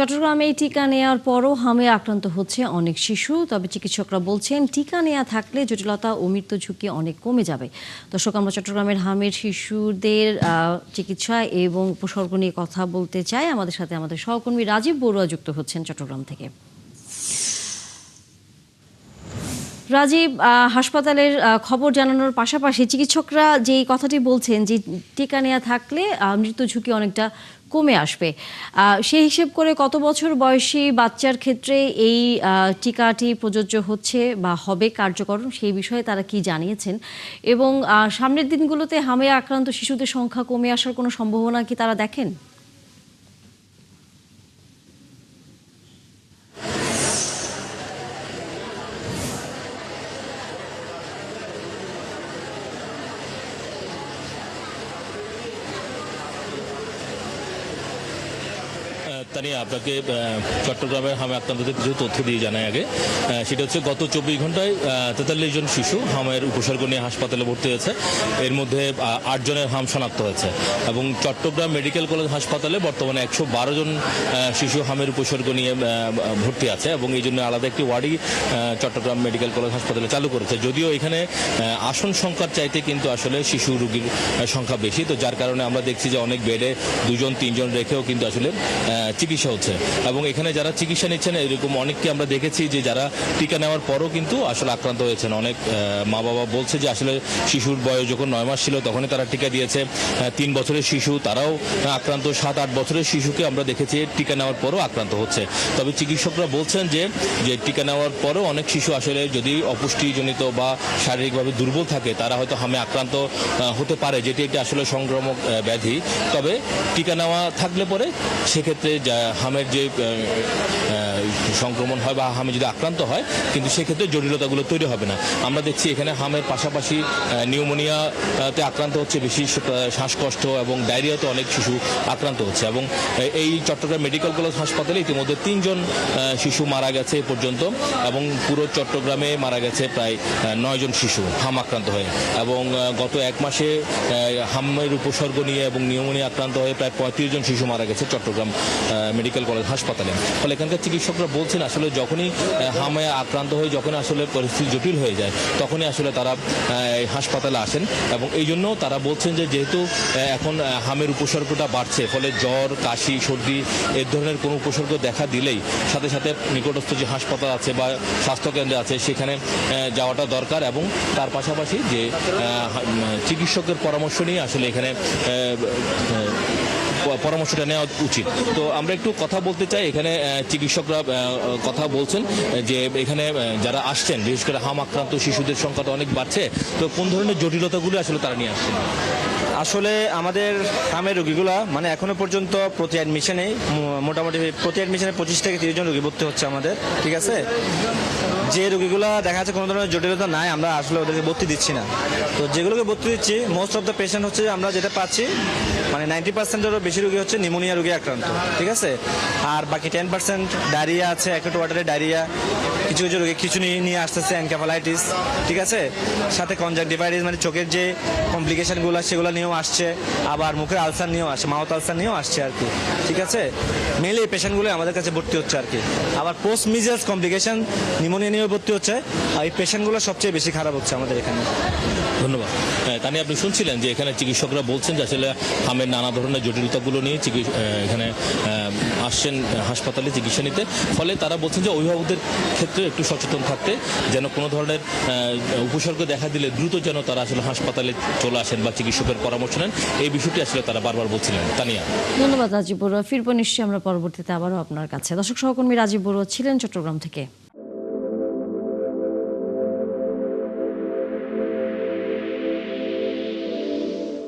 চট্টগ্রামে টিকা নেওয়ার পরও হামে আক্রান্ত হচ্ছে অনেক শিশু। তবে চিকিৎসকরা বলছেন টিকা নেওয়া থাকলে জটিলতা ও মৃত্যু ঝুঁকি অনেক কমে যাবে। দর্শক, আমরা চট্টগ্রামের হামের শিশুদের চিকিৎসা এবং উপসর্গ নিয়ে কথা বলতে চাই। আমাদের সাথে আমাদের সহকর্মী রাজীব বড়ুয়া যুক্ত হচ্ছেন চট্টগ্রাম থেকে। রাজীব, হাসপাতালের খবর জানানোর পাশাপাশি চিকিৎসকরা যেই কথাটি বলছেন যে টিকা নেওয়া থাকলে মৃত্যু ঝুঁকি অনেকটা কমে আসবে, সেই হিসেব করে কত বছর বয়সী বাচ্চার ক্ষেত্রে এই টিকাটি প্রযোজ্য হচ্ছে বা হবে কার্যকর, সেই বিষয়ে তারা কি জানিয়েছেন এবং সামনের দিনগুলোতে হামে আক্রান্ত শিশুদের সংখ্যা কমে আসার কোনো সম্ভাবনা কি তারা দেখেন? তানিয়া, আপনাকে চট্টগ্রামের হামে আক্রান্তদের কিছু তথ্য দিয়ে জানাই আগে। সেটা হচ্ছে গত 24 ঘন্টায় 43 জন শিশু হামের উপসর্গ নিয়ে হাসপাতালে ভর্তি হয়েছে। এর মধ্যে 8 জনের হাম শনাক্ত হয়েছে এবং চট্টগ্রাম মেডিকেল কলেজ হাসপাতালে বর্তমানে 112 জন শিশু হামের উপসর্গ নিয়ে ভর্তি আছে এবং এই জন্য আলাদা একটি ওয়ার্ডই চট্টগ্রাম মেডিকেল কলেজ হাসপাতালে চালু করেছে। যদিও এখানে আসন সংখ্যার চাইতে কিন্তু আসলে শিশু রোগীর সংখ্যা বেশি, তো যার কারণে আমরা দেখছি যে অনেক বেডে 2-3 জন রেখেও কিন্তু আসলে চিকিৎসা হচ্ছে এবং এখানে যারা চিকিৎসা নিচ্ছেন এরকম অনেককে আমরা দেখেছি যে যারা টিকা নেওয়ার পরও কিন্তু আসলে আক্রান্ত হয়েছেন। অনেক মা বাবা বলছে যে আসলে শিশুর বয়স যখন 9 মাস ছিল তখনই তারা টিকা দিয়েছে। 3 বছরের শিশু তারাও আক্রান্ত, 7-8 বছরের শিশুকে আমরা দেখেছি টিকা নেওয়ার পরও আক্রান্ত হচ্ছে। তবে চিকিৎসকরা বলছেন যে টিকা নেওয়ার পরও অনেক শিশু আসলে যদি অপুষ্টিজনিত বা শারীরিকভাবে দুর্বল থাকে তারা হয়তো হামে আক্রান্ত হতে পারে, যেটি একটি আসলে সংক্রামক ব্যাধি। তবে টিকা নেওয়া থাকলে পরে সেক্ষেত্রে হামের যে সংক্রমণ হয় বা হামে যদি আক্রান্ত হয় কিন্তু সেক্ষেত্রে জটিলতাগুলো তৈরি হবে না। আমরা দেখছি এখানে হামের পাশাপাশি নিউমোনিয়াতে আক্রান্ত হচ্ছে বেশি, শ্বাসকষ্ট এবং ডায়রিয়াতে অনেক শিশু আক্রান্ত হচ্ছে এবং এই চট্টগ্রাম মেডিকেল কলেজ হাসপাতালে ইতিমধ্যে 3 জন শিশু মারা গেছে এ পর্যন্ত এবং পুরো চট্টগ্রামে মারা গেছে প্রায় 9 জন শিশু হাম আক্রান্ত হয়ে এবং গত 1 মাসে হামের উপসর্গ নিয়ে এবং নিউমোনিয়া আক্রান্ত হয়ে প্রায় 35 জন শিশু মারা গেছে চট্টগ্রাম মেডিকেল কলেজ হাসপাতালে। ফলে এখানকার চিকিৎসকরা বলছেন আসলে যখনই হামে আক্রান্ত হয়ে যখন আসলে পরিস্থিতি জটিল হয়ে যায় তখনই আসলে তারা হাসপাতালে আসেন এবং এই জন্য তারা বলছেন যে যেহেতু এখন হামের উপসর্গটা বাড়ছে ফলে জ্বর, কাশি, সর্দি এ ধরনের কোনো উপসর্গ দেখা দিলেই সাথে সাথে নিকটস্থ যে হাসপাতাল আছে বা স্বাস্থ্যকেন্দ্র আছে সেখানে যাওয়াটা দরকার এবং তার পাশাপাশি যে চিকিৎসকের পরামর্শ নিয়ে আসলে এখানে পরামর্শটা নেওয়া উচিত। তো আমরা একটু কথা বলতে চাই, এখানে চিকিৎসকরা কথা বলছেন যে এখানে যারা আসছেন বিশেষ করে হাম আক্রান্ত শিশুদের সংখ্যা তো অনেক বাড়ছে, তো কোন ধরনের জটিলতাগুলো আসলে তারা নিয়ে আসছেন? আসলে আমাদের হামের রোগীগুলা মানে এখনো পর্যন্ত প্রতি অ্যাডমিশনে মোটামুটি প্রতি অ্যাডমিশনে 25 থেকে 30 জন রোগী ভর্তি হচ্ছে আমাদের, ঠিক আছে। যে রোগীগুলো দেখা যাচ্ছে কোনো ধরনের জটিলতা নাই আমরা আসলে ওদেরকে ভর্তি দিচ্ছি না। তো যেগুলোকে ভর্তি দিচ্ছি মোস্ট অফ দ্য পেশেন্ট হচ্ছে আমরা যেটা পাচ্ছি মানে 90%-এরও বেশি রোগী হচ্ছে নিউমোনিয়া রোগী আক্রান্ত, ঠিক আছে। আর বাকি 10% ডায়রিয়া আছে, অ্যাকুট ওয়াটারে ডায়রিয়া, কিছু কিছু রোগী খিঁচুনি নিয়ে আসতেছে, এনকেফালাইটিস, ঠিক আছে। সাথে কনজাংটিভাইটিস মানে চোখের যে কমপ্লিকেশনগুলো সেগুলো নিয়েও আসছে, আবার মুখের আলসার নিয়েও আসছে, মাউথ আলসার নিয়েও আসছে আর কি, ঠিক আছে। মেনলি এই পেশেন্টগুলো আমাদের কাছে ভর্তি হচ্ছে আর কি। আবার পোস্ট মিজাস কমপ্লিকেশন নিউমোনিয়া নিয়েও ভর্তি হচ্ছে, আর এই পেশেন্টগুলো সবচেয়ে বেশি খারাপ হচ্ছে আমাদের এখানে। ধন্যবাদ। তানি, আপনি শুনছিলেন যে এখানে চিকিৎসকরা বলছেন যে আসলে হামের নানা ধরনের জটিলতাগুলো নিয়ে এখানে আসছেন হাসপাতালে চিকিৎসা নিতে। ফলে তারা বলছেন যে অভিভাবকদের ক্ষেত্রে একটু সচেতন থাকতে, যেন কোনো ধরনের উপসর্গ দেখা দিলে দ্রুত যেন তারা আসলে হাসপাতালে চলে আসেন বা চিকিৎসকের পরামর্শ নেন, এই বিষয়টি আসলে তারা বারবার বলছিলেন। তানিয়া, ধন্যবাদ রাজীব বড়ুয়া। ফিরবো নিশ্চয়ই আমরা পরবর্তীতে আবারও আপনার কাছে। দর্শক, সহকর্মী রাজীব বড়ুয়া ছিলেন চট্টগ্রাম থেকে।